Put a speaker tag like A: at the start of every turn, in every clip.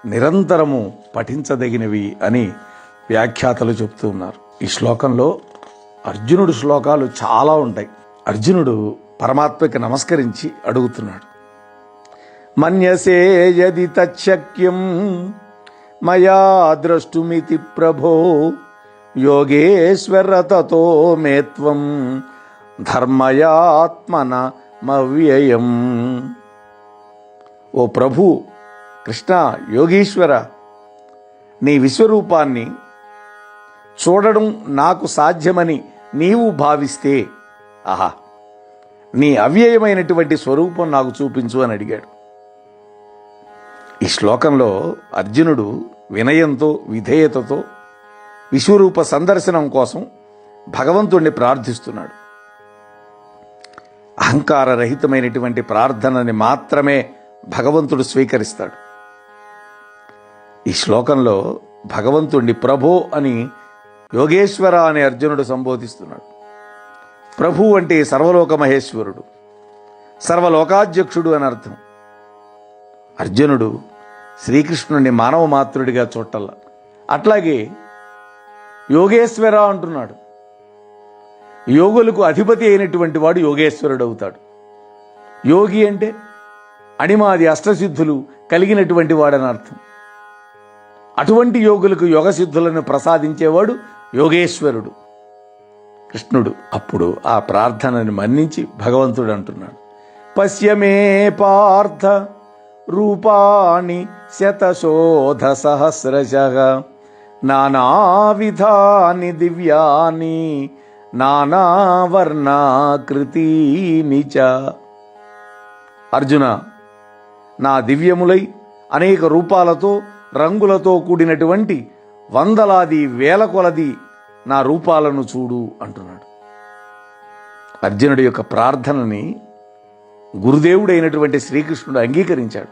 A: నిరంతరము పఠించదగినవి అని వ్యాఖ్యాతలు చెప్తూ ఉన్నారు. ఈ శ్లోకంలో అర్జునుడు శ్లోకాలు చాలా ఉంటాయి. అర్జునుడు పరమాత్మకి నమస్కరించి అడుగుతున్నాడు, మన్యసే యది తచ్చక్యం మయా ద్రష్టుమితి ప్రభో యోగేశ్వర తతో మేత్వం ధర్మయాత్మనమవ్యయం. ఓ ప్రభు కృష్ణ, యోగీశ్వర, నీ విశ్వరూపాన్ని చూడడం నాకు సాధ్యమని నీవు భావిస్తే ఆహా, నీ అవ్యయమైనటువంటి స్వరూపం నాకు చూపించు అని అడిగాడు. ఈ శ్లోకంలో అర్జునుడు వినయంతో విధేయతతో విశ్వరూప సందర్శనం కోసం భగవంతుణ్ణి ప్రార్థిస్తున్నాడు. అహంకార రహితమైనటువంటి ప్రార్థనని మాత్రమే భగవంతుడు స్వీకరిస్తాడు. ఈ శ్లోకంలో భగవంతుణ్ణి ప్రభో అని యోగేశ్వర అని అర్జునుడు సంబోధిస్తున్నాడు. ప్రభు అంటే సర్వలోక మహేశ్వరుడు, సర్వలోకాధ్యక్షుడు అని అర్థం. అర్జునుడు శ్రీకృష్ణుడిని మానవ మాతృడిగా చూడటల్లా. అట్లాగే యోగేశ్వర అంటున్నాడు. యోగులకు అధిపతి అయినటువంటి వాడు యోగేశ్వరుడు అవుతాడు. యోగి అంటే అణిమాది అష్టసిద్ధులు కలిగినటువంటి వాడని అర్థం. అటువంటి యోగులకు యోగసిద్ధులను ప్రసాదించేవాడు యోగేశ్వరుడు కృష్ణుడు. అప్పుడు ఆ ప్రార్థనని మన్నించి భగవంతుడు అంటున్నాడు, పశ్యమే పార్థ రూపాణి శతశోధ సహస్రశః నానావిధాని దివ్యాని నానావర్ణాకృతీని చ. అర్జున, నా దివ్యములై అనేక రూపాలతో రంగులతో కూడినటువంటి వందలాది వేల కొలది నా రూపాలను చూడు అంటున్నాడు. అర్జునుడి యొక్క ప్రార్థనని గురుదేవుడైనటువంటి శ్రీకృష్ణుడు అంగీకరించాడు.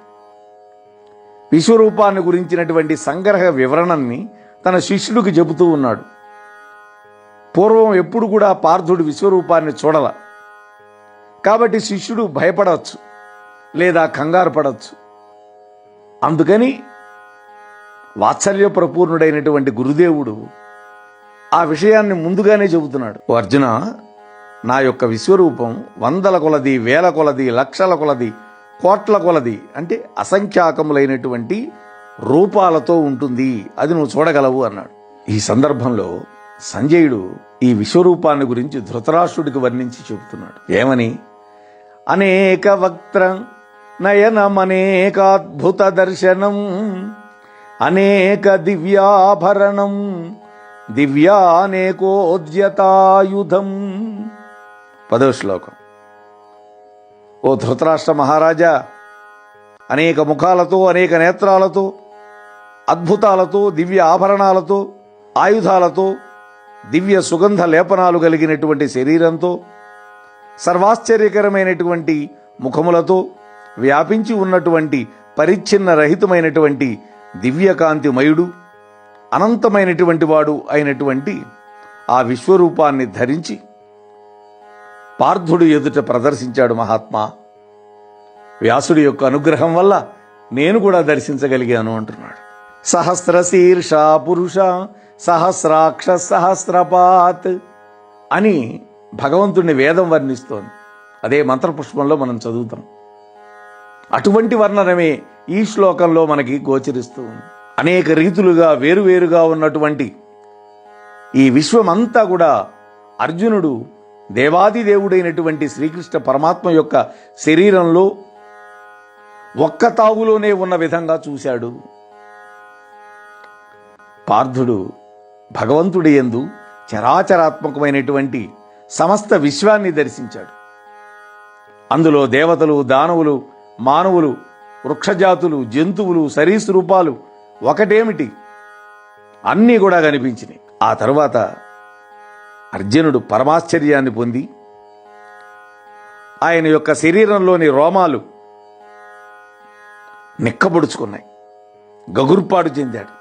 A: విశ్వరూపాన్ని గురించినటువంటి సంగ్రహ వివరణని తన శిష్యుడికి చెబుతూ ఉన్నాడు. పూర్వం ఎప్పుడు కూడా పార్థుడు విశ్వరూపాన్ని చూడల. కాబట్టి శిష్యుడు భయపడవచ్చు లేదా కంగారు పడవచ్చు. అందుకని వాత్సల్యప్రపూర్ణుడైనటువంటి గురుదేవుడు ఆ విషయాన్ని ముందుగానే చెబుతున్నాడు. ఓ అర్జున, నా యొక్క విశ్వరూపం వందల కొలది, వేల కొలది, లక్షల కొలది, కోట్ల కొలది అంటే అసంఖ్యాకములైనటువంటి రూపాలతో ఉంటుంది, అది నువ్వు చూడగలవు అన్నాడు. ఈ సందర్భంలో సంజయుడు ఈ విశ్వరూపాన్ని గురించి ధృతరాష్ట్రుడికి వర్ణించి చెబుతున్నాడు. ఏమని? అనేక వక్త్ర నయనమనేకాద్భుత దర్శనం అనేక దివ్యాభరణం దివ్యానేకోద్యతాయుధం. 10వ శ్లోకం. ఓ ధృతరాష్ట్ర మహారాజా, అనేక ముఖాలతో, అనేక నేత్రాలతో, అద్భుతాలతో, దివ్య ఆభరణాలతో, ఆయుధాలతో, దివ్య సుగంధ లేపనాలు కలిగినటువంటి శరీరంతో, సర్వాశ్చర్యకరమైనటువంటి ముఖములతో వ్యాపించి ఉన్నటువంటి పరిచ్ఛిన్న రహితమైనటువంటి దివ్యకాంతిమయుడు, అనంతమైనటువంటి వాడు అయినటువంటి ఆ విశ్వరూపాన్ని ధరించి పార్థుడు ఎదుట ప్రదర్శించాడు మహాత్మా. వ్యాసుడి యొక్క అనుగ్రహం వల్ల నేను కూడా దర్శించగలిగాను అంటున్నాడు. సహస్రశీర్ష పురుష సహస్రాక్ష సహస్రపాత్ అని భగవంతుడిని వేదం వర్ణిస్తోంది. అదే మంత్రపుష్పంలో మనం చదువుతాం. అటువంటి వర్ణనమే ఈ శ్లోకంలో మనకి గోచరిస్తూ ఉంది. అనేక రీతులుగా వేరువేరుగా ఉన్నటువంటి ఈ విశ్వమంతా కూడా అర్జునుడు దేవాది దేవుడైనటువంటి శ్రీకృష్ణ పరమాత్మ యొక్క శరీరంలో ఒక్క తావులోనే ఉన్న విధంగా చూశాడు. పార్థుడు భగవంతుడి యందు చరాచరాత్మకమైనటువంటి సమస్త విశ్వాన్ని దర్శించాడు. అందులో దేవతలు, దానవులు, మానవులు, వృక్షజాతులు, జంతువులు, సరీసృపాలు ఒకటేమిటి అన్నీ కూడా కనిపించినాయి. ఆ తరువాత అర్జునుడు పరమాశ్చర్యాన్ని పొంది ఆయన యొక్క శరీరంలోని రోమాలు నిక్కబొడుచుకున్నాయి, గగుర్పాటు చెందాడు.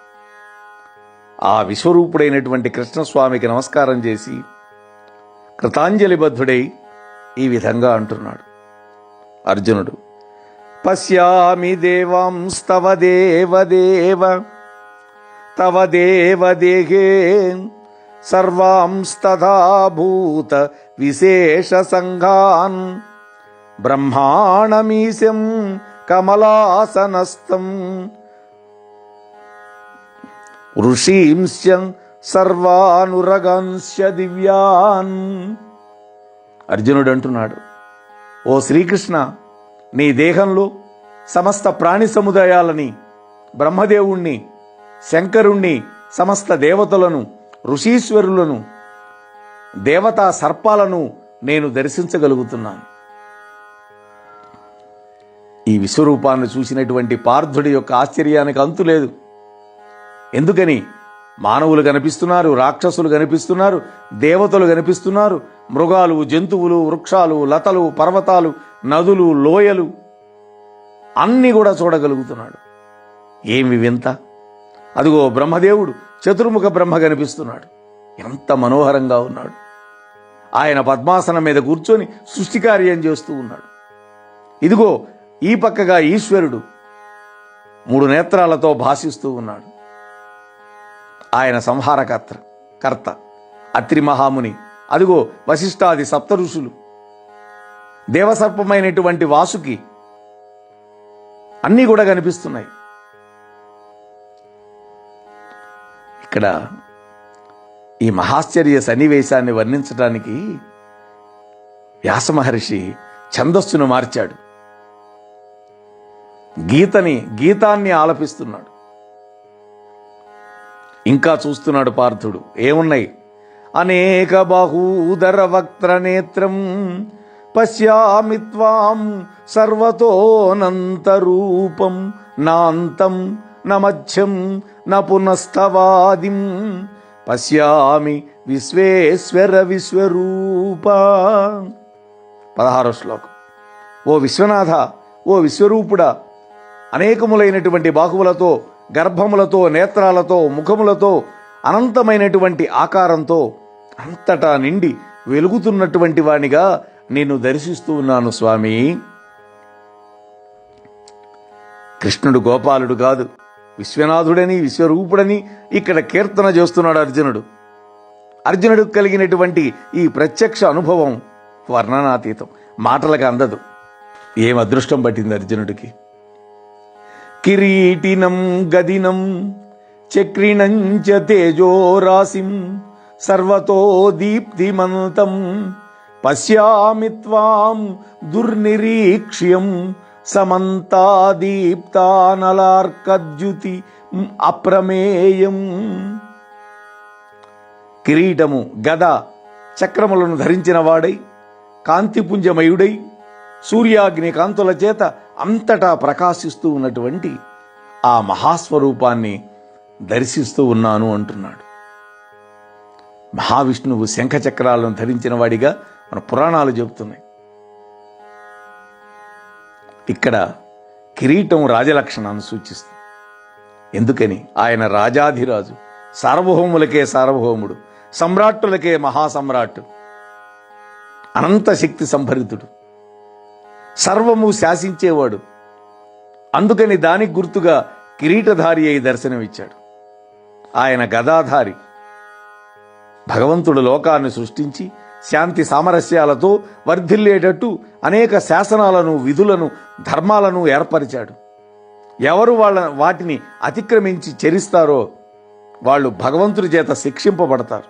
A: ఆ విశ్వరూపుడైనటువంటి కృష్ణస్వామికి నమస్కారం చేసి కృతాంజలిబద్ధుడై ఈ విధంగా అంటున్నాడు. అర్జునుడు, పశ్యామి దేవాంస్తవ దేవదేవ తవ దేవదేహే సర్వాంస్తథా భూత విశేష సంఘాన్ బ్రహ్మాణమీశం కమలాసనస్థం ఋషీంశ్చ సర్వానురగాంశ్చ దివ్యాన్. అర్జునుడు అంటున్నాడు, ఓ శ్రీకృష్ణ, నీ దేహంలో సమస్త ప్రాణి సముదాయాలని, బ్రహ్మదేవుణ్ణి, శంకరుణ్ణి, సమస్త దేవతలను, ఋషీశ్వరులను, దేవతా సర్పాలను నేను దర్శించగలుగుతున్నాను. ఈ విశ్వరూపాన్ని చూసినటువంటి పార్థుడి యొక్క ఆశ్చర్యానికి అంతులేదు. ఎందుకని? మానవులు కనిపిస్తున్నారు, రాక్షసులు కనిపిస్తున్నారు, దేవతలు కనిపిస్తున్నారు, మృగాలు, జంతువులు, వృక్షాలు, లతలు, పర్వతాలు, నదులు, లోయలు అన్నీ కూడా చూడగలుగుతున్నాడు. ఏమి వింత! అదిగో బ్రహ్మదేవుడు, చతుర్ముఖ బ్రహ్మ కనిపిస్తున్నాడు. ఎంత మనోహరంగా ఉన్నాడు! ఆయన పద్మాసనం మీద కూర్చొని సృష్టి కార్యం చేస్తూ ఉన్నాడు. ఇదిగో ఈ పక్కగా ఈశ్వరుడు 3 నేత్రాలతో భాషిస్తూ ఉన్నాడు. ఆయన సంహారకర్త అత్రి మహాముని, అదిగో వశిష్ఠాది సప్త ఋషులు, దేవసర్పమైనటువంటి వాసుకి అన్నీ కూడా కనిపిస్తున్నాయి. ఇక్కడ ఈ మహాశ్చర్య సన్నివేశాన్ని వర్ణించడానికి వ్యాస మహర్షి ఛందస్సును మార్చాడు. గీతాన్ని ఆలపిస్తున్నాడు. ఇంకా చూస్తున్నాడు పార్థుడు. ఏమున్నాయి? అనేక బాహూదర వక్త్ర నేత్రం పశ్యామి త్వాం సర్వతోనంతరూపం నాంతం న మధ్యం న పునస్తవాదిం పశ్యామి విశ్వేశ్వర విశ్వరూప. 16వ శ్లోకం. ఓ విశ్వనాథ, ఓ విశ్వరూపుడా, అనేకములైనటువంటి బాహువులతో, గర్భములతో, నేత్రాలతో, ముఖములతో, అనంతమైనటువంటి ఆకారంతో అంతటా నిండి వెలుగుతున్నటువంటి వానిగా నేను దర్శిస్తూ ఉన్నాను స్వామి. కృష్ణుడు గోపాలుడు కాదు, విశ్వనాథుడని, విశ్వరూపుడని ఇక్కడ కీర్తన చేస్తున్నాడు అర్జునుడు. అర్జునుడికి కలిగినటువంటి ఈ ప్రత్యక్ష అనుభవం వర్ణనాతీతం, మాటలకు అందదు. ఏం అదృష్టం పట్టింది అర్జునుడికి! కిరీటినం గదినం చక్రిణం చ తేజోరాశిం సర్వతో దీప్తిమంతం పశ్యామి త్వాం దుర్నిరీక్ష్యం సమంతాదీప్తానలార్కద్యుతి అప్రమేయం. కిరీటము, గద, చక్రములను ధరించిన వాడై, కాంతిపుంజమయుడై, సూర్యాగ్ని కాంతుల చేత అంతటా ప్రకాశిస్తూ ఉన్నటువంటి ఆ మహాస్వరూపాన్ని దర్శిస్తూ ఉన్నాను అంటున్నాడు. మహావిష్ణువు శంఖచక్రాలను ధరించిన వాడిగా మన పురాణాలు చెబుతున్నాయి. ఇక్కడ కిరీటం రాజలక్షణాన్ని సూచిస్తుంది. ఎందుకని? ఆయన రాజాధిరాజు, సార్వభౌములకే సార్వభౌముడు, సమ్రాట్టులకే మహాసమ్రాట్టు, అనంత శక్తి సంభరితుడు, సర్వము శాసించేవాడు. అందుకని దానికి గుర్తుగా కిరీటధారి అయి దర్శనమిచ్చాడు. ఆయన గదాధారి. భగవంతుడు లోకాన్ని సృష్టించి శాంతి సామరస్యాలతో వర్ధిల్లేటట్టు అనేక శాసనాలను, విధులను, ధర్మాలను ఏర్పరిచాడు. ఎవరు వాటిని అతిక్రమించి చరిస్తారో వాళ్ళు భగవంతుడి చేత శిక్షింపబడతారు.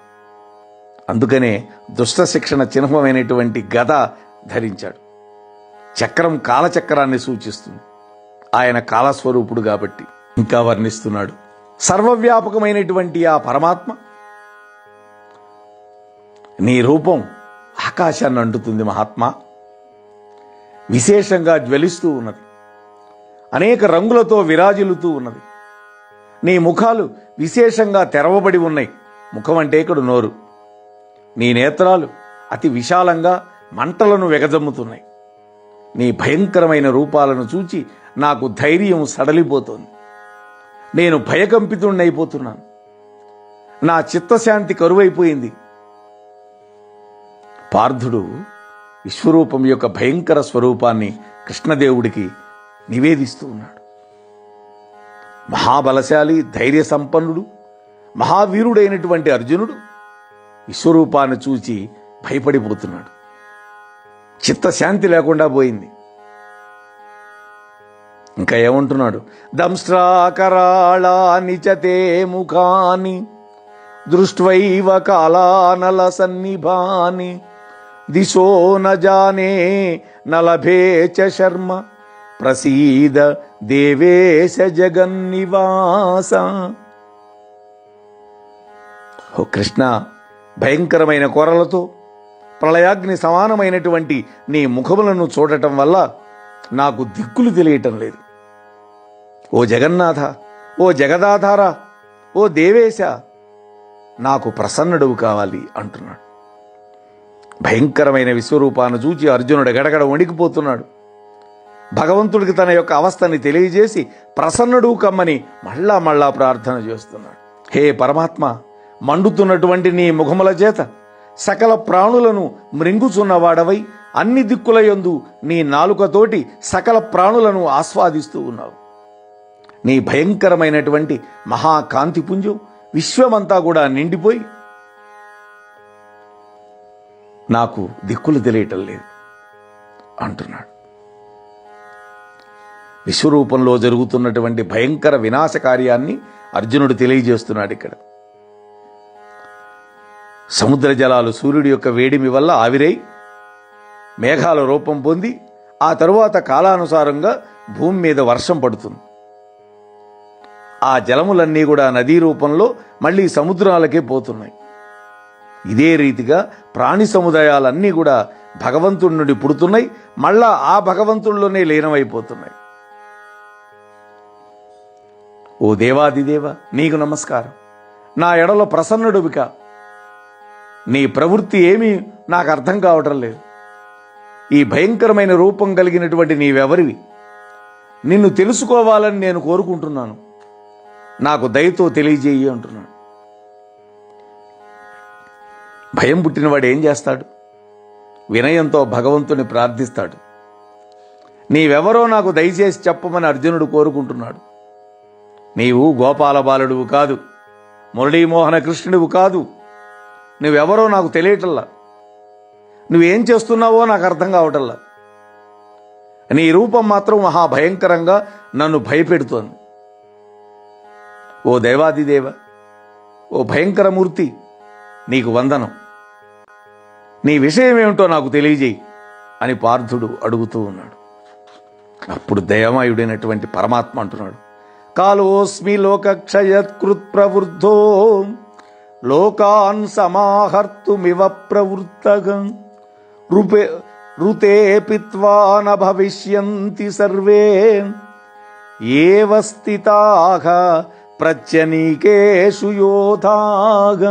A: అందుకనే దుష్ట శిక్షణ చిహ్నమైనటువంటి గద ధరించాడు. చక్రం కాలచక్రాన్ని సూచిస్తుంది. ఆయన కాలస్వరూపుడు కాబట్టి. ఇంకా వర్ణిస్తున్నాడు. సర్వవ్యాపకమైనటువంటి ఆ పరమాత్మ, నీ రూపం ఆకాశాన్ని అంటుతుంది మహాత్మా. విశేషంగా జ్వలిస్తూ ఉన్నది, అనేక రంగులతో విరాజిల్లుతూ ఉన్నది. నీ ముఖాలు విశేషంగా తెరవబడి ఉన్నాయి. ముఖం అంటే ఇక్కడ నోరు. నీ నేత్రాలు అతి విశాలంగా మంటలను వెగజమ్ముతున్నాయి. నీ భయంకరమైన రూపాలను చూచి నాకు ధైర్యం సడలిపోతోంది. నేను భయకంపితుణ్ణైపోతున్నాను. నా చిత్తశాంతి కరువైపోయింది. పార్థుడు విశ్వరూపం యొక్క భయంకర స్వరూపాన్ని కృష్ణదేవుడికి నివేదిస్తూ ఉన్నాడు. మహాబలశాలి, ధైర్య సంపన్నుడు, మహావీరుడైనటువంటి అర్జునుడు విశ్వరూపాన్ని చూచి భయపడిపోతున్నాడు. చిత్తశాంతి లేకుండా పోయింది. ఇంకా ఏమంటున్నాడు? దంష్ట్రాకరాళాని చ తే ముఖాని దృష్ట్వైవ కాలానల సన్నిభాని దిశో న జానే నలభే చ శర్మ ప్రసీద దేవేశ జగన్నివాస. ఓ కృష్ణ, భయంకరమైన కొరలతో ప్రళయాగ్ని సమానమైనటువంటి నీ ముఖములను చూడటం వల్ల నాకు దిక్కులు తెలియటం లేదు. ఓ జగన్నాథ, ఓ జగదాధార, ఓ దేవేశ, నాకు ప్రసన్నుడువు కావాలి అంటున్నాడు. భయంకరమైన విశ్వరూపాన్ని చూచి అర్జునుడు గడగడ వణికిపోతున్నాడు. భగవంతుడికి తన యొక్క అవస్థని తెలియజేసి ప్రసన్నుడు కమ్మని మళ్ళా ప్రార్థన చేస్తున్నాడు. హే పరమాత్మ, మండుతున్నటువంటి నీ ముఖముల చేత సకల ప్రాణులను మృంగుచున్నవాడవై అన్ని దిక్కుల యందు నీ నాలుకతోటి సకల ప్రాణులను ఆస్వాదిస్తూ ఉన్నావు. నీ భయంకరమైనటువంటి మహాకాంతిపుంజం విశ్వమంతా కూడా నిండిపోయి నాకు దిక్కులు తెలియటం లేదు అంటున్నాడు. విశ్వరూపంలో జరుగుతున్నటువంటి భయంకర వినాశ కార్యాన్ని అర్జునుడు తెలియజేస్తున్నాడు. ఇక్కడ సముద్ర జలాలు సూర్యుడి యొక్క వేడిమి వల్ల ఆవిరై మేఘాల రూపం పొంది ఆ తరువాత కాలానుసారంగా భూమి మీద వర్షం పడుతుంది. ఆ జలములన్నీ కూడా నదీ రూపంలో మళ్ళీ సముద్రాలకే పోతున్నాయి. ఇదే రీతిగా ప్రాణి సముదాయాలన్నీ కూడా భగవంతుడి నుండి పుడుతున్నాయి, మళ్ళా ఆ భగవంతుడిలోనే లీనమైపోతున్నాయి. ఓ దేవాదిదేవ, నీకు నమస్కారం. నా ఎడలో ప్రసన్నుడువిక. నీ ప్రవృత్తి ఏమీ నాకు అర్థం కావటం లేదు. ఈ భయంకరమైన రూపం కలిగినటువంటి నీవెవరివి? నిన్ను తెలుసుకోవాలని నేను కోరుకుంటున్నాను. నాకు దయతో తెలియజేయి అంటున్నాడు. భయం పుట్టినవాడు ఏం చేస్తాడు? వినయంతో భగవంతుని ప్రార్థిస్తాడు. నీవెవరో నాకు దయచేసి చెప్పమని అర్జునుడు కోరుకుంటున్నాడు. నీవు గోపాల బాలుడువు కాదు, మురళీమోహన కృష్ణుడివు కాదు. నువ్వెవరో నాకు తెలియటల్లా. నువ్వేం చేస్తున్నావో నాకు అర్థం కావటల్లా. నీ రూపం మాత్రం మహాభయంకరంగా నన్ను భయపెడుతోంది. ఓ దేవాదిదేవ, ఓ భయంకరమూర్తి, నీకు వందనం. నీ విషయం ఏమిటో నాకు తెలియజేయి అని పార్థుడు అడుగుతూ ఉన్నాడు. అప్పుడు దయామయుడైనటువంటి పరమాత్మ అంటున్నాడు, కాలోస్మి లోకక్షయత్కృత్ ప్రవృద్ధో లోకాన్ సమాహర్తుమివ ప్రవృత్తగం ఋతే పిత్వా న భవిష్యంతి సర్వే ఏవ స్థితాః ప్రత్యనీకేషు యోధాః.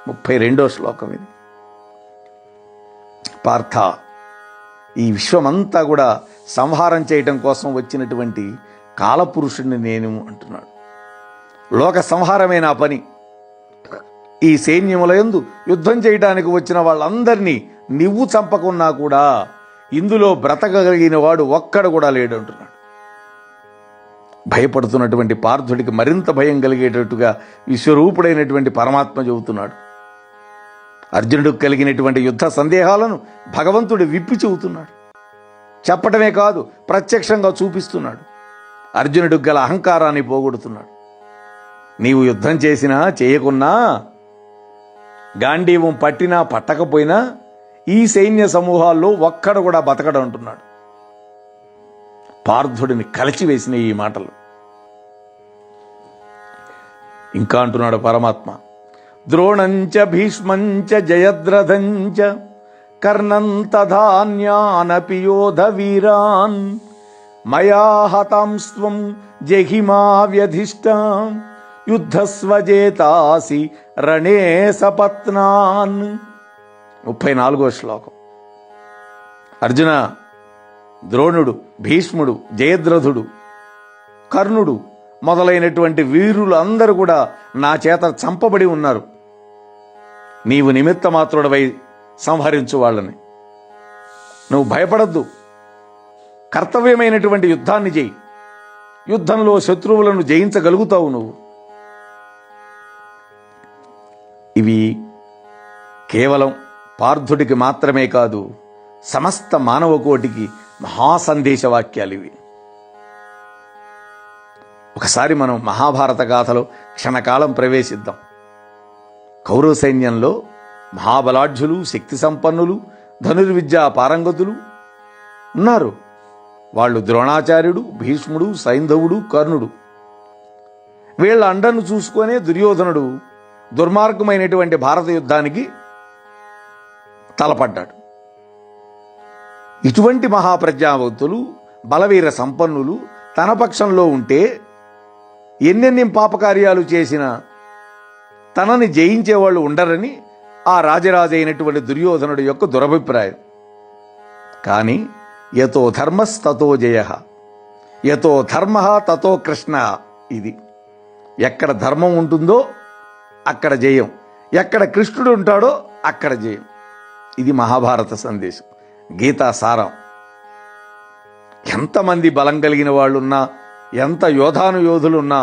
A: 32వ శ్లోకం ఇది. పార్థ, ఈ విశ్వమంతా కూడా సంహారం చేయటం కోసం వచ్చినటువంటి కాలపురుషుడిని నేను అంటున్నాడు. లోక సంహారమే నా పని. ఈ సైన్యముల యందు యుద్ధం చేయడానికి వచ్చిన వాళ్ళందరినీ నువ్వు చంపకున్నా కూడా ఇందులో బ్రతకగలిగిన వాడు ఒక్కడు కూడా లేడు అంటున్నాడు. భయపడుతున్నటువంటి పార్థుడికి మరింత భయం కలిగేటట్టుగా విశ్వరూపుడైనటువంటి పరమాత్మ చెబుతున్నాడు. అర్జునుడికి కలిగినటువంటి యుద్ధ సందేహాలను భగవంతుడు విప్పి చెబుతున్నాడు. చెప్పటమే కాదు, ప్రత్యక్షంగా చూపిస్తున్నాడు. అర్జునుడికి గల అహంకారాన్ని పోగొడుతున్నాడు. నీవు యుద్ధం చేసినా చేయకున్నా, గాంధీవం పట్టినా పట్టకపోయినా ఈ సైన్య సమూహాల్లో ఒక్కడు కూడా బతకడం అంటున్నాడు. పార్థుడిని కలిచివేసిన ఈ మాటలు. ఇంకా అంటున్నాడు పరమాత్మ, ద్రోణంచ భీష్మంచ జయద్రథంచ కర్ణం తధాన్యానపి యోధ వీరాన్ మయా హతాంస్త్వం జహిమా వ్యధిష్టా యుద్ధస్వజేతాసి రణే సపత్నాన్. 34వ శ్లోకం. అర్జున, ద్రోణుడు, భీష్ముడు, జయద్రథుడు, కర్ణుడు మొదలైనటువంటి వీరులు అందరూ కూడా నా చేత చంపబడి ఉన్నారు. నీవు నిమిత్త మాత్రుడవై సంహరించు వాళ్ళని. నువ్వు భయపడద్దు. కర్తవ్యమైనటువంటి యుద్ధాన్ని చేయి. యుద్ధంలో శత్రువులను జయించగలుగుతావు నువ్వు. ఇవి కేవలం పార్థుడికి మాత్రమే కాదు, సమస్త మానవ కోటికి మహాసందేశ వాక్యాలు ఇవి. ఒకసారి మనం మహాభారత గాథలో క్షణకాలం ప్రవేశిద్దాం. కౌరవ సైన్యంలో మహాబలాఢ్యులు, శక్తి సంపన్నులు, ధనుర్విద్యా పారంగతులు ఉన్నారు. వాళ్ళు ద్రోణాచార్యుడు, భీష్ముడు, సైంధవుడు, కర్ణుడు. వీళ్ళ అండను చూసుకొనే దుర్యోధనుడు దుర్మార్గమైనటువంటి భారత యుద్ధానికి తలపడ్డాడు. ఇటువంటి మహాప్రజ్ఞావంతులు, బలవీర సంపన్నులు తన పక్షంలో ఉంటే ఎన్నెన్ని పాపకార్యాలు చేసినా తనని జయించేవాళ్ళు ఉండరని ఆ రాజరాజైనటువంటి దుర్యోధనుడి యొక్క దురభిప్రాయం. కానీ యతో ధర్మస్తతో జయ, యతో ధర్మ తతో కృష్ణ. ఇది ఎక్కడ ధర్మం ఉంటుందో అక్కడ జయం, ఎక్కడ కృష్ణుడు ఉంటాడో అక్కడ జయం. ఇది మహాభారత సందేశం, గీతా సారం. ఎంతమంది బలం కలిగిన వాళ్ళున్నా, ఎంత యోధులున్నా,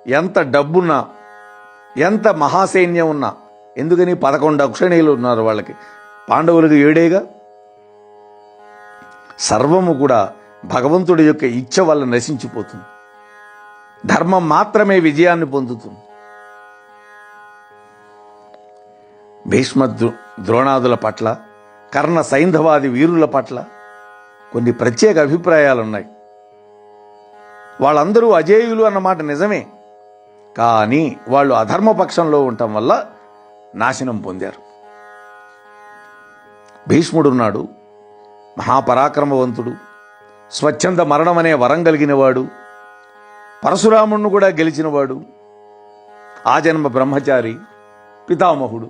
A: ఎంత డబ్బున్నా, ఎంత మహాసైన్యం ఉన్నా, ఎందుకని 11 అక్షణీయులు ఉన్నారు వాళ్ళకి, పాండవులకు 7 సర్వము కూడా భగవంతుడి యొక్క ఇచ్ఛ వల్ల నశించిపోతుంది. ధర్మం మాత్రమే విజయాన్ని పొందుతుంది. భీష్మ ద్రోణాదుల పట్ల, కర్ణ సైంధవాది వీరుల పట్ల కొన్ని ప్రత్యేక అభిప్రాయాలున్నాయి. వాళ్ళందరూ అజేయులు అన్నమాట నిజమే, కానీ వాళ్ళు అధర్మపక్షంలో ఉండటం వల్ల నాశనం పొందారు. భీష్ముడున్నాడు, మహాపరాక్రమవంతుడు, స్వచ్ఛంద మరణం అనే వరం కలిగినవాడు, పరశురాముణ్ణి కూడా గెలిచినవాడు, ఆజన్మ బ్రహ్మచారి, పితామహుడు.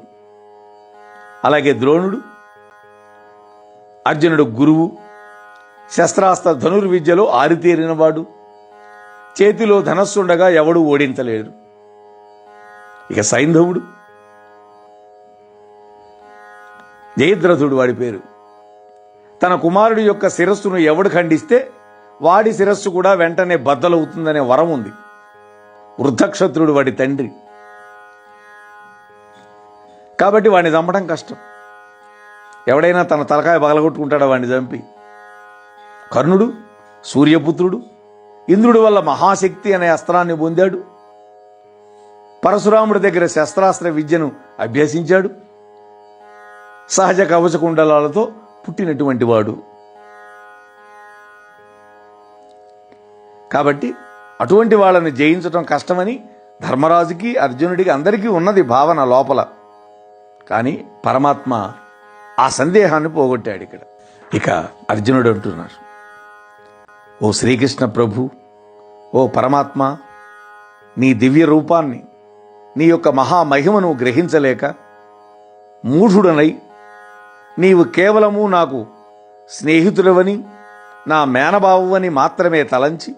A: అలాగే ద్రోణుడు, అర్జునుడు గురువు, శస్త్రాస్త్ర ధనుర్విద్యలో ఆరితేరినవాడు, చేతిలో ధనస్సుండగా ఎవడూ ఓడించలేడు. ఇక సైంధవుడు, జయద్రథుడు వాడి పేరు. తన కుమారుడి యొక్క శిరస్సును ఎవడు ఖండిస్తే వాడి శిరస్సు కూడా వెంటనే బద్దలవుతుందనే వరం ఉంది. వృద్ధక్షత్రుడు వాడి తండ్రి, కాబట్టి వాడిని చంపడం కష్టం. ఎవడైనా తన తలకాయ పగలగొట్టుకుంటాడా వాడిని చంపి? కర్ణుడు సూర్యపుత్రుడు, ఇంద్రుడి వల్ల మహాశక్తి అనే అస్త్రాన్ని పొందాడు, పరశురాముడి దగ్గర శస్త్రాస్త్ర విద్యను అభ్యసించాడు, సహజ కవచ కుండలాలతో పుట్టినటువంటి వాడు. కాబట్టి అటువంటి వాళ్ళని జయించడం కష్టమని ధర్మరాజుకి, అర్జునుడికి, అందరికీ ఉన్నది భావన లోపల. కానీ పరమాత్మ ఆ సందేహాన్ని పోగొట్టాడు ఇక్కడ. ఇక అర్జునుడు అంటున్నారు, ఓ శ్రీకృష్ణ ప్రభు, ఓ పరమాత్మ, నీ దివ్య రూపాన్ని, నీ యొక్క మహామహిమను గ్రహించలేక మూఢుడనై నీవు కేవలము నాకు స్నేహితుడవని, నా మేనబావువని మాత్రమే తలంచి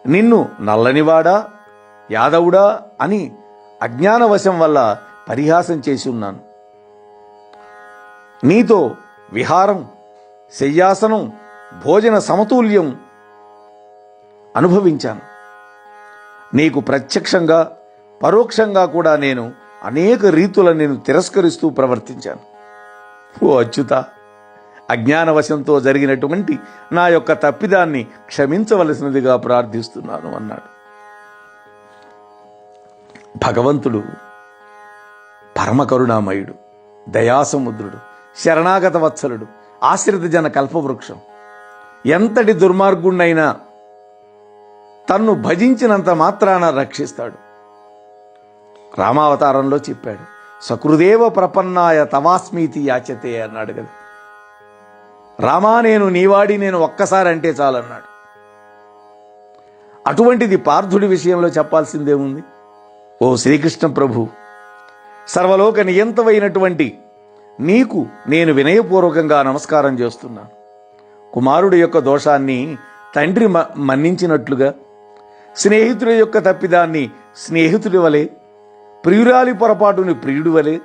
A: నిన్ను నల్లనివాడా, యాదవుడా అని అజ్ఞానవశం వల్ల పరిహాసం చేసి ఉన్నాను. నీతో విహారం, శయ్యాసనం, భోజన సమతుల్యం అనుభవించాను. నీకు ప్రత్యక్షంగా పరోక్షంగా కూడా నేను అనేక రీతులను నేను తిరస్కరిస్తూ ప్రవర్తించాను. ఓ అచ్యుత, అజ్ఞానవశంతో జరిగినటువంటి నా యొక్క తప్పిదాన్ని క్షమించవలసినదిగా ప్రార్థిస్తున్నాను అన్నాడు. భగవంతుడు పరమకరుణామయుడు, దయాసముద్రుడు, శరణాగత వత్సలుడు, ఆశ్రిత జన కల్పవృక్షం. ఎంతటి దుర్మార్గుణ్ణైనా తన్ను భజించినంత మాత్రాన రక్షిస్తాడు. రామావతారంలో చెప్పాడు, సకృదేవ ప్రపన్నాయ తవాస్మీతి యాచతే అన్నాడు కదా. రామా, నేను నీవాడి, నేను ఒక్కసారి అంటే చాలన్నాడు. అటువంటిది పార్థుడి విషయంలో చెప్పాల్సిందేముంది? ఓ శ్రీకృష్ణ ప్రభు, సర్వలోక నియంతమైనటువంటి నీకు నేను వినయపూర్వకంగా నమస్కారం చేస్తున్నాను. కుమారుడి యొక్క దోషాన్ని తండ్రి మన్నించినట్లుగా, స్నేహితుడి యొక్క తప్పిదాన్ని స్నేహితుడి వలె, ప్రియురాలి పొరపాటుని ప్రియుడి వలె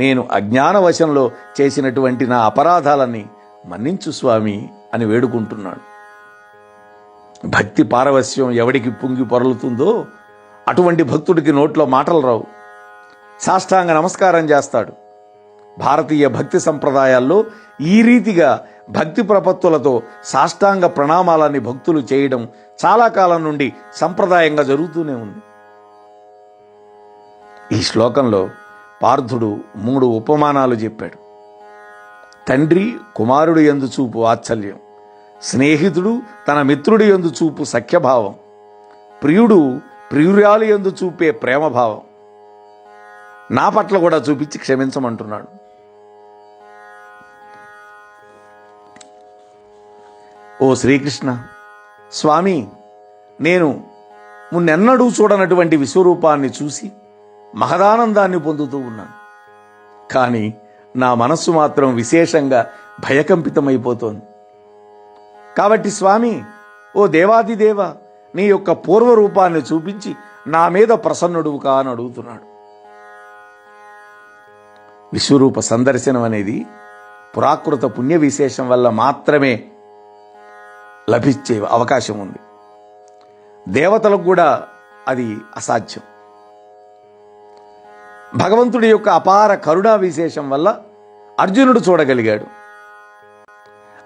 A: నేను అజ్ఞానవశంలో చేసినటువంటి నా అపరాధాలని మన్నించు స్వామి అని వేడుకుంటున్నాడు. భక్తి పారవస్యం ఎవడికి పొంగి పొరలుతుందో అటువంటి భక్తుడికి నోట్లో మాటలు రావు. సాష్టాంగ నమస్కారం చేస్తాడు. భారతీయ భక్తి సంప్రదాయాల్లో ఈ రీతిగా భక్తి ప్రపత్తులతో సాష్టాంగ ప్రణామాలని భక్తులు చేయడం చాలా కాలం నుండి సంప్రదాయంగా జరుగుతూనే ఉంది. ఈ శ్లోకంలో పార్థుడు 3 ఉపమానాలు చెప్పాడు. తండ్రి కుమారుడు యందు చూపు వాత్సల్యం, స్నేహితుడు తన మిత్రుడి యందు చూపు సఖ్యభావం, ప్రియుడు ప్రియురాలి యందు చూపే ప్రేమభావం నా పట్ల కూడా చూపించి క్షమించమంటున్నాడు. ఓ శ్రీకృష్ణ స్వామి, నేను మున్నెన్నడూ చూడనటువంటి విశ్వరూపాన్ని చూసి మహదానందాన్ని పొందుతూ ఉన్నాను. కానీ నా మనస్సు మాత్రం విశేషంగా భయకంపితమైపోతోంది. కాబట్టి స్వామి, ఓ దేవాదిదేవ, నీ యొక్క పూర్వరూపాన్ని చూపించి నా మీద ప్రసన్నుడువు కా అని అడుగుతున్నాడు. విశ్వరూప సందర్శనం అనేది పురాకృత పుణ్య విశేషం వల్ల మాత్రమే లభించే అవకాశం ఉంది. దేవతలకు కూడా అది అసాధ్యం. భగవంతుడి యొక్క అపార కరుణా విశేషం వల్ల అర్జునుడు చూడగలిగాడు.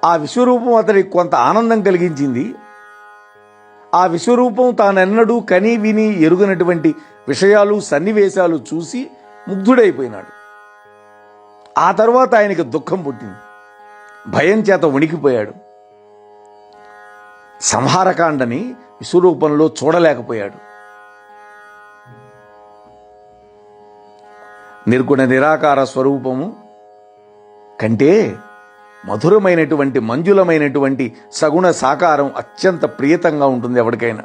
A: ఆ విశ్వరూపం అతడికి కొంత ఆనందం కలిగించింది. ఆ విశ్వరూపం తానెన్నడూ కని విని ఎరుగనటువంటి విషయాలు సన్నివేశాలు చూసి ముగ్ధుడైపోయినాడు. ఆ తర్వాత ఆయనకి దుఃఖం పుట్టింది. భయం చేత వణికిపోయాడు. సంహారకాండని విశ్వరూపంలో చూడలేకపోయాడు. నిర్గుణ నిరాకార స్వరూపము కంటే మధురమైనటువంటి మంజులమైనటువంటి సగుణ సాకారం అత్యంత ప్రియతంగా ఉంటుంది ఎవరికైనా.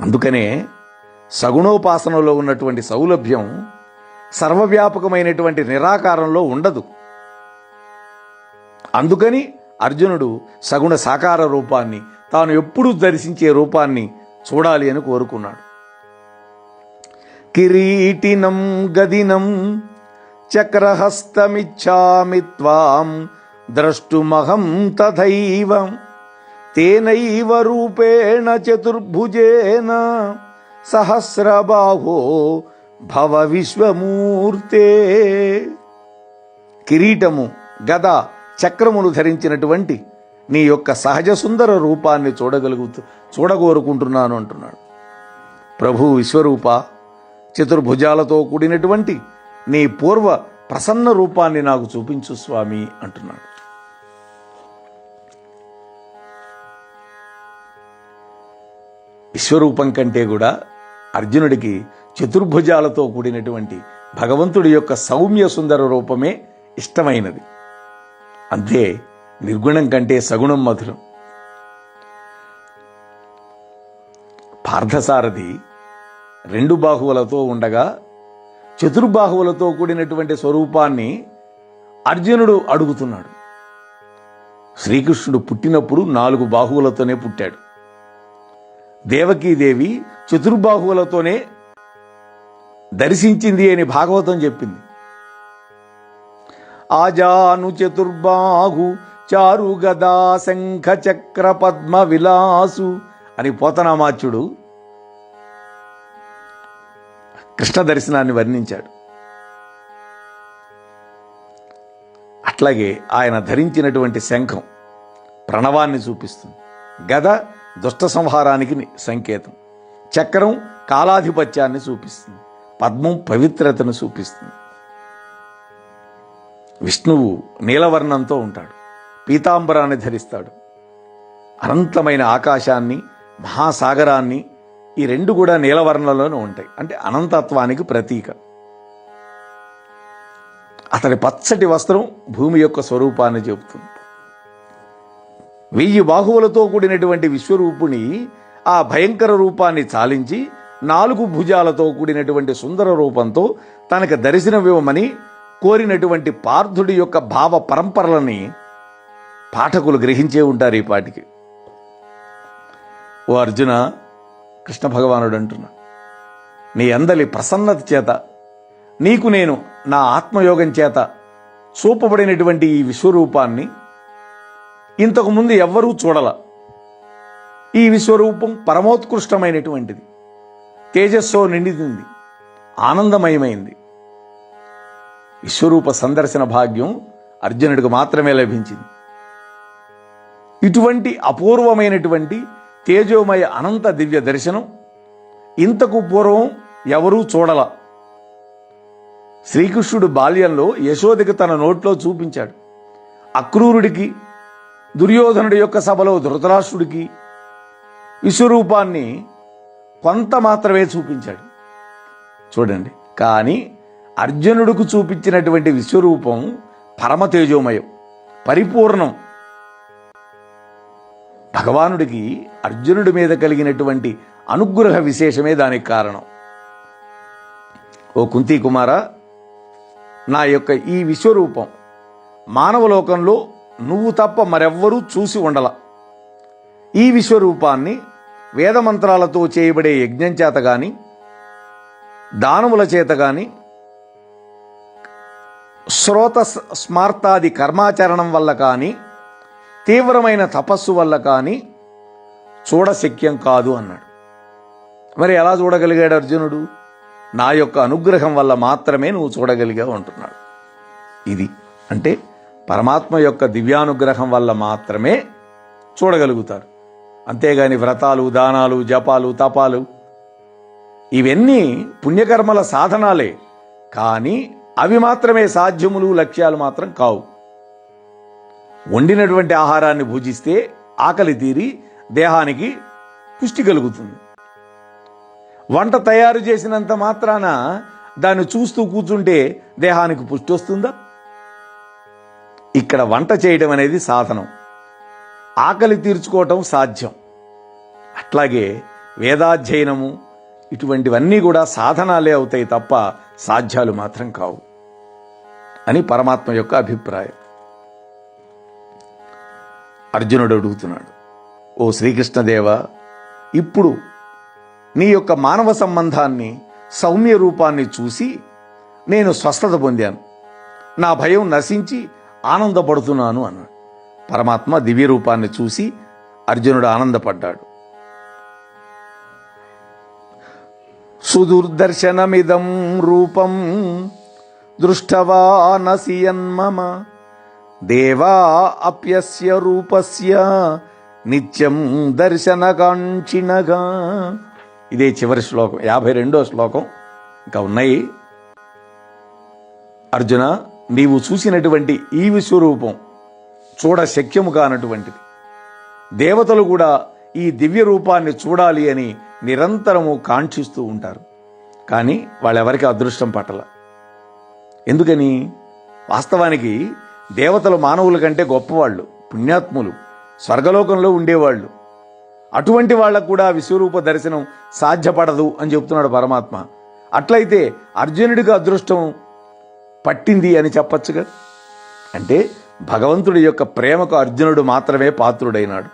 A: అందుకనే సగుణోపాసనలో ఉన్నటువంటి సౌలభ్యం సర్వవ్యాపకమైనటువంటి నిరాకారంలో ఉండదు. అందుకని అర్జునుడు సగుణ సాకార రూపాన్ని, తాను ఎప్పుడూ దర్శించే రూపాన్ని చూడాలి అని కోరుకున్నాడు. కిరీటినం గదినం చక్రహస్తమిచ్చామి త్వాం ద్రష్టుమహం తథైవ తేనైవ రూపేణ చతుర్భుజేన సహస్రబాహో భవ విశ్వమూర్తే. కిరీటము, గద, చక్రములు ధరించినటువంటి నీ యొక్క సహజ సుందర రూపాన్ని చూడగోరుకుంటున్నాను అంటున్నాడు. ప్రభు విశ్వరూప, చతుర్భుజాలతో కూడినటువంటి నీ పూర్వ ప్రసన్న రూపాన్ని నాకు చూపించు స్వామి అంటున్నాడు. విశ్వరూపం కంటే కూడా అర్జునుడికి చతుర్భుజాలతో కూడినటువంటి భగవంతుడి యొక్క సౌమ్య సుందర రూపమే ఇష్టమైనది. అంతే, నిర్గుణం కంటే సగుణం మధురం. పార్థసారథి 2 బాహువులతో ఉండగా చతుర్బాహువులతో కూడినటువంటి స్వరూపాన్ని అర్జునుడు అడుగుతున్నాడు. శ్రీకృష్ణుడు పుట్టినప్పుడు 4 బాహువులతోనే పుట్టాడు. దేవకీదేవి చతుర్బాహువులతోనే దర్శించింది అని భాగవతం చెప్పింది. ఆజాను చతుర్బాహు చారు గదా శంఖ చక్ర పద్మ విలాసు అని పోతనామాచ్యుడు కృష్ణ దర్శనాన్ని వర్ణించాడు. అట్లాగే ఆయన ధరించినటువంటి శంఖం ప్రణవాన్ని చూపిస్తుంది, గద దుష్ట సంహారానికి సంకేతం, చక్రం కాలాధిపత్యాన్ని చూపిస్తుంది, పద్మం పవిత్రతను చూపిస్తుంది. విష్ణువు నీలవర్ణంతో ఉంటాడు, పీతాంబరాన్ని ధరిస్తాడు. అనంతమైన ఆకాశాన్ని, మహాసాగరాన్ని, ఈ 2 కూడా నీలవర్ణంలోనే ఉంటాయి. అంటే అనంతత్వానికి ప్రతీక. అతడి పచ్చటి వస్త్రం భూమి యొక్క స్వరూపాన్ని చెబుతుంది. 1000 బాహువులతో కూడినటువంటి విశ్వరూపుని ఆ భయంకర రూపాన్ని చాలించి 4 భుజాలతో కూడినటువంటి సుందర రూపంతో తనకు దర్శనమివ్వమని కోరినటువంటి పార్థుడి యొక్క భావ పరంపరలని పాఠకులు గ్రహించే ఉంటారు ఈ పాటికి. ఓ అర్జున, కృష్ణ భగవానుడు అంటున్నా, నీ అందలి ప్రసన్నత చేత నీకు నేను నా ఆత్మయోగం చేత చూపబడినటువంటి ఈ విశ్వరూపాన్ని ఇంతకుముందు ఎవ్వరూ చూడల. ఈ విశ్వరూపం పరమోత్కృష్టమైనటువంటిది, తేజస్సు నిండితుంది, ఆనందమయమైంది. విశ్వరూప సందర్శన భాగ్యం అర్జునుడికి మాత్రమే లభించింది. ఇటువంటి అపూర్వమైనటువంటి తేజోమయ అనంత దివ్య దర్శనం ఇంతకు పూర్వం ఎవరూ చూడల. శ్రీకృష్ణుడు బాల్యంలో యశోదకి తన నోట్లో చూపించాడు. అక్రూరుడికి, దుర్యోధనుడి యొక్క సభలో ధృతరాష్ట్రుడికి విశ్వరూపాన్ని కొంత మాత్రమే చూపించాడు. చూడండి, కానీ అర్జునుడికి చూపించినటువంటి విశ్వరూపం పరమ తేజోమయం, పరిపూర్ణం. భగవానుడికి అర్జునుడి మీద కలిగినటువంటి అనుగ్రహ విశేషమే దానికి కారణం. ఓ కుంతీ కుమార, నా యొక్క ఈ విశ్వరూపం మానవలోకంలో నువ్వు తప్ప మరెవ్వరూ చూసి ఉండల. ఈ విశ్వరూపాన్ని వేదమంత్రాలతో చేయబడే యజ్ఞం చేత గాని, దానముల చేత గాని, శ్రోత స్మార్తాది కర్మాచరణం వల్ల కానీ, తీవ్రమైన తపస్సు వల్ల కానీ చూడశక్యం కాదు అన్నాడు. మరి ఎలా చూడగలిగాడు అర్జునుడు? నా యొక్క అనుగ్రహం వల్ల మాత్రమే నువ్వు చూడగలిగావు అంటున్నాడు. ఇది అంటే పరమాత్మ యొక్క దివ్యానుగ్రహం వల్ల మాత్రమే చూడగలుగుతారు. అంతేగాని వ్రతాలు, దానాలు, జపాలు, తపాలు ఇవన్నీ పుణ్యకర్మల సాధనాలే, కానీ అవి మాత్రమే సాధ్యములు, లక్ష్యాలు మాత్రం కావు. వండినటువంటి ఆహారాన్ని భుజిస్తే ఆకలి తీరి దేహానికి పుష్టి కలుగుతుంది. వంట తయారు చేసినంత మాత్రాన దాన్ని చూస్తూ కూర్చుంటే దేహానికి పుష్టి వస్తుందా? ఇక్కడ వంట చేయడం అనేది సాధనం, ఆకలి తీర్చుకోవటం సాధ్యం. అట్లాగే వేదాధ్యయనము ఇటువంటివన్నీ కూడా సాధనాలే అవుతాయి తప్ప సాధ్యాలు మాత్రం కావు అని పరమాత్మ యొక్క అభిప్రాయం. అర్జునుడు అడుగుతున్నాడు, ఓ శ్రీకృష్ణదేవ, ఇప్పుడు నీ యొక్క మానవ సంబంధాన్ని, సౌమ్య రూపాన్ని చూసి నేను స్వస్థత పొందాను, నా భయం నశించి ఆనందపడుతున్నాను అన్నాడు. పరమాత్మ దివ్య రూపాన్ని చూసి అర్జునుడు ఆనందపడ్డాడు. సుదుర్దర్శనమిదం రూపం దృష్టవానసి యన్మమ దేవా అప్యస్య రూపస్య నిత్యం దర్శనకాంక్షిణగా. ఇదే చివరి శ్లోకం, 52వ శ్లోకం. ఇంకా ఉన్నాయి. అర్జున, నీవు చూసినటువంటి ఈ విశ్వరూపం చూడ శక్యము కానటువంటిది. దేవతలు కూడా ఈ దివ్య రూపాన్ని చూడాలి అని నిరంతరము కాంక్షిస్తూ ఉంటారు, కానీ వాళ్ళెవరికి అదృష్టం పట్టల. ఎందుకని? వాస్తవానికి దేవతలు మానవుల కంటే గొప్పవాళ్ళు, పుణ్యాత్ములు, స్వర్గలోకంలో ఉండేవాళ్ళు. అటువంటి వాళ్ళకు కూడా విశ్వరూప దర్శనం సాధ్యపడదు అని చెప్తున్నాడు పరమాత్మ. అట్లయితే అర్జునుడికి అదృష్టం పట్టింది అని చెప్పచ్చుగా. అంటే భగవంతుడి యొక్క ప్రేమకు అర్జునుడు మాత్రమే పాత్రుడైనాడు,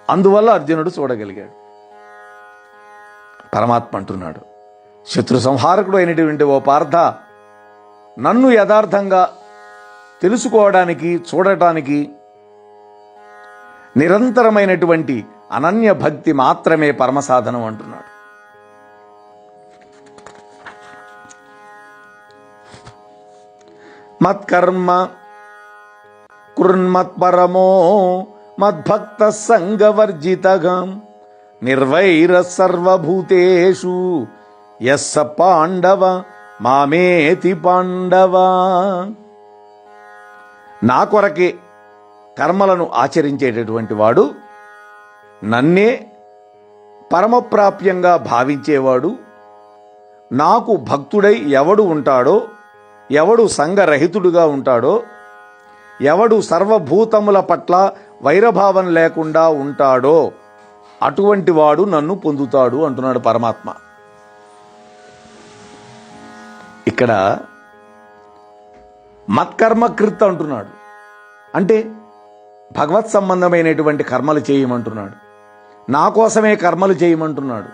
A: అందువల్ల అర్జునుడు చూడగలిగాడు. పరమాత్మ అంటున్నాడు, శత్రు సంహారకుడు అయినటువంటి ఓ పార్థ, నన్ను యథార్థంగా తెలుసుకోవడానికి, చూడటానికి నిరంతరమైనటువంటి అనన్య భక్తి మాత్రమే పరమసాధనం అంటున్నాడు. మత్కర్మ కృన్మత్పరమో మద్భక్త సంగవర్జితగా నిర్వైర సర్వభూతేషు యస్స పాండవ మామేతి పాండవ. నా కొరకే కర్మలను ఆచరించేటటువంటి వాడు, నన్నే పరమప్రాప్యంగా భావించేవాడు, నాకు భక్తుడై ఎవడు ఉంటాడో, ఎవడు సంగరహితుడుగా ఉంటాడో, ఎవడు సర్వభూతముల పట్ల వైరభావం లేకుండా ఉంటాడో అటువంటి వాడు నన్ను పొందుతాడు అంటున్నాడు పరమాత్మ. ఇక్కడ మత్కర్మకృత్ అంటున్నాడు, అంటే భగవత్ సంబంధమైనటువంటి కర్మలు చేయమంటున్నాడు, నా కోసమే కర్మలు చేయమంటున్నాడు.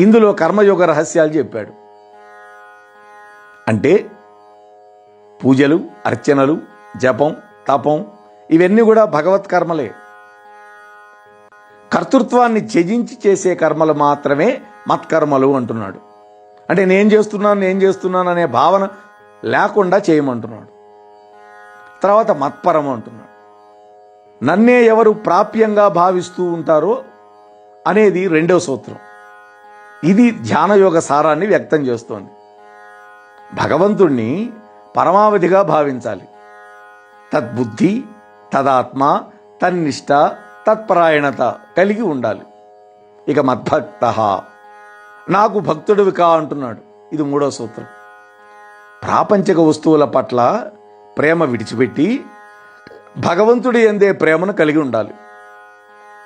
A: ఇందులో కర్మయోగ రహస్యాలు చెప్పాడు. అంటే పూజలు, అర్చనలు, జపం, తపం ఇవన్నీ కూడా భగవత్ కర్మలే. కర్తృత్వాన్ని త్యజించి చేసే కర్మలు మాత్రమే మత్కర్మలు అంటున్నాడు. అంటే నేను చేస్తున్నాను అనే భావన లేకుండా చేయమంటున్నాడు. తర్వాత మత్పరం అంటున్నాడు. నన్నే ఎవరు ప్రాప్యంగా భావిస్తూ ఉంటారో అనేది రెండవ సూత్రం. ఇది ధ్యానయోగ సారాన్ని వ్యక్తం చేస్తోంది. భగవంతుణ్ణి పరమావధిగా భావించాలి. తద్బుద్ధి, తదాత్మ, తన్నిష్ట, తత్పరాయణత కలిగి ఉండాలి. ఇక మద్భక్త, నాకు భక్తుడివి కా అంటున్నాడు. ఇది మూడో సూత్రం. ప్రాపంచిక వస్తువుల పట్ల ప్రేమ విడిచిపెట్టి భగవంతుడి యందే ప్రేమను కలిగి ఉండాలి.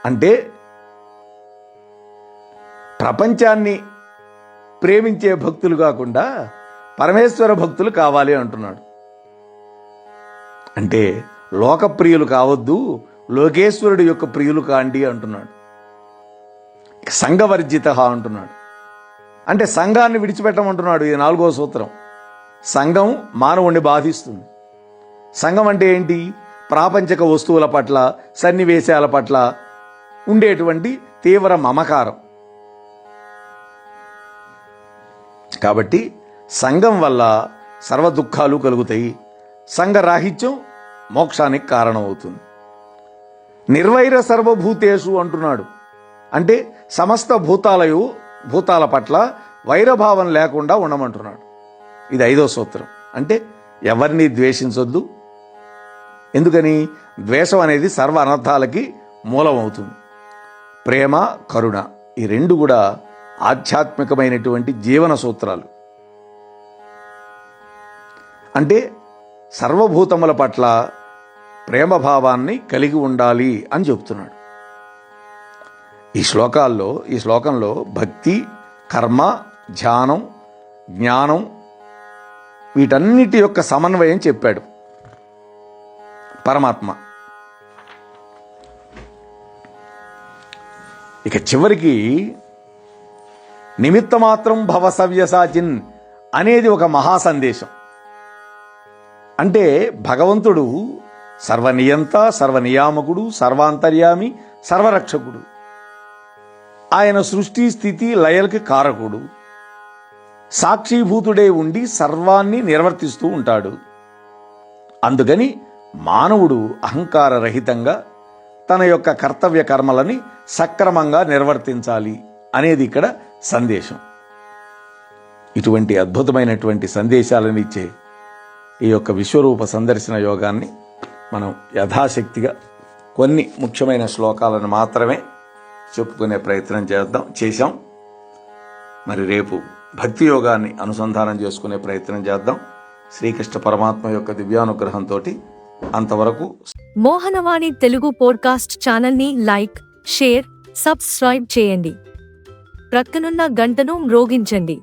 A: అంటే ప్రపంచాన్ని ప్రేమించే భక్తులు కాకుండా పరమేశ్వర భక్తులు కావాలి అంటున్నాడు. అంటే లోకప్రియులు కావద్దు, లోకేశ్వరుడి యొక్క ప్రియులు కాండి అంటున్నాడు. సంఘవర్జిత అంటున్నాడు. అంటే సంఘాన్ని విడిచిపెట్టమంటున్నాడు. ఇది నాలుగో సూత్రం. సంఘం మానవుణ్ణి బాధిస్తుంది. సంఘం అంటే ఏంటి? ప్రాపంచిక వస్తువుల పట్ల, సన్నివేశాల పట్ల ఉండేటువంటి తీవ్ర మమకారం. కాబట్టి సంఘం వల్ల సర్వ దుఃఖాలు కలుగుతాయి. సంఘరాహిత్యం మోక్షానికి కారణమవుతుంది. నిర్వైర సర్వభూతేషు అంటున్నాడు. అంటే సమస్త భూతాల పట్ల వైరభావం లేకుండా ఉండమంటున్నాడు. ఇది ఐదో సూత్రం. అంటే ఎవరిని ద్వేషించొద్దు. ఎందుకని? ద్వేషం అనేది సర్వ అనర్థాలకి మూలం అవుతుంది. ప్రేమ, కరుణ ఈ రెండు కూడా ఆధ్యాత్మికమైనటువంటి జీవన సూత్రాలు. అంటే సర్వభూతముల పట్ల ప్రేమభావాన్ని కలిగి ఉండాలి అని చెబుతున్నాడు. ఈ శ్లోకంలో భక్తి, కర్మ, ధ్యానం, జ్ఞానం వీటన్నిటి యొక్క సమన్వయం చెప్పాడు పరమాత్మ. ఇక చివరికి నిమిత్తమాత్రం భవ సవ్యసాచిన్ అనేది ఒక మహా సందేశం. అంటే భగవంతుడు సర్వనియంత, సర్వనియామకుడు, సర్వాంతర్యామి, సర్వరక్షకుడు. ఆయన సృష్టి, స్థితి, లయలకి కారకుడు. సాక్షిభూతుడే ఉండి సర్వాన్ని నిర్వర్తిస్తూ ఉంటాడు. అందుకని మానవుడు అహంకార రహితంగా తన యొక్క కర్తవ్య కర్మలని సక్రమంగా నిర్వర్తించాలి అనేది ఇక్కడ సందేశం. ఇటువంటి అద్భుతమైనటువంటి సందేశాలను ఇచ్చే ఈ యొక్క విశ్వరూప సందర్శన యోగాన్ని మనం యథాశక్తిగా కొన్ని ముఖ్యమైన శ్లోకాలను మాత్రమే చెప్పుకునే ప్రయత్నం చేశాం. మరి రేపు భక్తి యోగాన్ని అనుసంధానం చేసుకునే ప్రయత్నం చేద్దాం. శ్రీకృష్ణ పరమాత్మ యొక్క దివ్యానుగ్రహంతో అంతవరకు.
B: మోహనవాణి తెలుగు పోడ్కాస్ట్ ఛానల్ని లైక్, షేర్, సబ్స్క్రైబ్ చేయండి. ప్రక్కనున్న గంటను మ్రోగించండి.